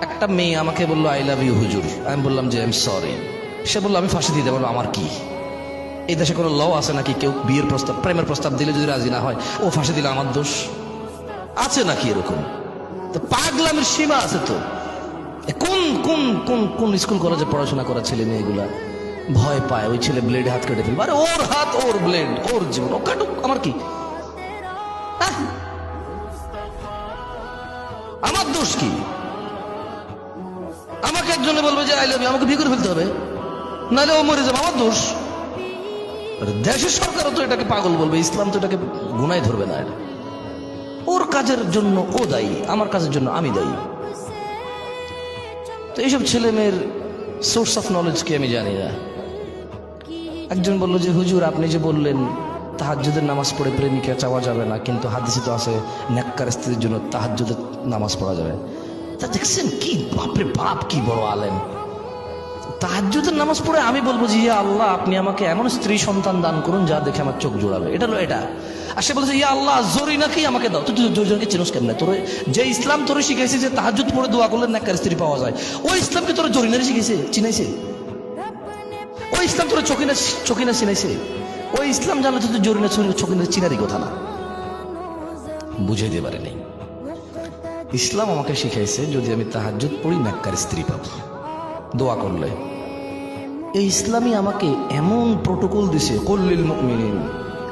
একটা মেয়ে আমাকে বললো আই লাভ ইউ হুজুর, আমি বললাম যে আই এম সরি। সে বললো আমি ফাঁসি দিতে পারবো, আমার কি? এই দেশে কোনো ল আছে নাকি কেউ বিয়ের প্রস্তাব, প্রেমের প্রস্তাব দিলে যদি রাজি না হয় ও ফাঁসি দিলে আমার দোষ আছে নাকি? এরকম তো পাগলামের সীমা আছে তো। কোন কোন কোন কোন স্কুল কলেজে পড়াশোনা করা ছেলে মেয়েগুলা ভয় পায় ওই ছেলে ব্লেডে হাত কেটে ফেলবে, আরে ওর হাত ওর ব্লেড ওর জীবন, ও কাটুক, আমার কি? আমার দোষ কি? আমাকে একজনে বলবে যে আই লাভ ইউ, আমাকে বিয়ে করে ফেলতে হবে, নাহলে ও মরে যাবে, আমার দোষ? দেশের সরকারও তো এটাকে পাগল বলবে, ইসলাম তো এটাকে গুনায় ধরবে না। এটা ওর কাজের জন্য ও দায়ী, আমার কাজের জন্য আমি দায়ী। তো এইসব ছেলে মেয়ের সোর্স অফ নলেজ কি আমি জানি না। একজন বলল যে হুজুর আপনি যে বললেন তাহাজ্জুদের নামাজ পড়ে প্রেমিকা চাওয়া যাবে না, কিন্তু হাদিসে তো আছে নেককার স্ত্রীর জন্য তাহাজ্জুদের নামাজ পড়া যাবে। তা দেখছেন কি বাপরে বাপ, কি বড় আলেম! তাহাজ্জুদের নামাজ পড়ে আমি বলবো যে ইয়া আল্লাহ আপনি আমাকে এমন স্ত্রী সন্তান দান করুন যা দেখে আমার চোখ জোড়াবে, এটা হলো এটা। আর সে বলছে ইয়া আল্লাহ জরিনাকেই আমাকে দাও। তুই জরিনাকে চিনোস কেমনে? তোর যে ইসলাম তোরে শিখাইছে যে তাহাজ্জুদ পড়ে দোয়া করলে নেককার স্ত্রী পাওয়া যায়, ওই ইসলামকে তোর জরিনারে শিখাইছে, চিনাইছে? ওই ইসলাম তোর চকিনা চিনাইছে? ওই ইসলাম জানলে তো জরিনা চকিনা চিনারই কথা না। বুঝে দিতে পারে নাই। ইসলাম আমাকে শিখাইছে যদি আমি তাহাজ্জুদ পড়ি নেককার স্ত্রী পাবো দোয়া করলে। এই ইসলামই আমাকে এমন প্রটোকল দিছে, কুল্লিল মুমিনিন,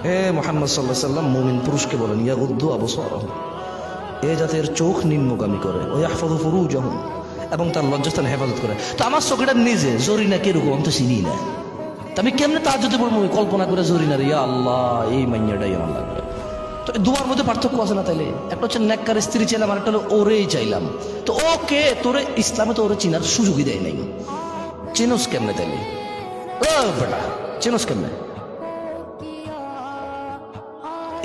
হে মুহাম্মদ সাল্লাল্লাহু আলাইহি ওয়াসাল্লাম মুমিন পুরুষকে বলেন ইয়াগুদ্দু আবসারহুম, এ জাতের চোখ নিম্নগামী করে, ওয়া ইয়াহফাযু ফুরুজাহুম, এবং তার লজ্জাস্থান হেফাজত করে। তো আমার চোখটা নিজে জরিনা কিরকম আমি তো চিনি না, তা আমি কেমনে তাহাজ্জুদে পড়বো কল্পনা করে জরিনার ইয়া আল্লাহ এই মাইয়াটাই আমার লাগবে? তো দুয়ার মধ্যে পার্থক্য আছে না তাইলে? একটা হচ্ছে নেককার স্ত্রী চাইলাম, আর একটা হলো ওরেই চাইলাম। তো ওকে তোরে ইসলামে তো ওরে চিনার সুযোগই দেয় নাই। চিনোস কেমনে তাইলে? ও বেটা চিনোস কেমনে?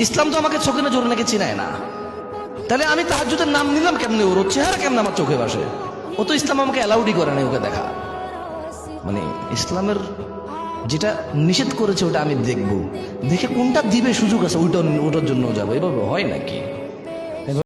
ইসলাম তো আমাকে চোখে না জোরে নাকি চিনায় না, তাহলে আমি তাহাজ্জুদের নাম নিলাম কেমনে? ওর চেহারা কেমনে আমার চোখে ভাসে? ও তো ইসলাম আমাকে অ্যালাউডই করে নাই ওকে দেখা। মানে ইসলামের যেটা নিষেধ করেছে ওটা আমি দেখবো, দেখে কোনটা দিবে সুযোগ আছে ওইটার জন্য যাবো, এভাবে হয় নাকি?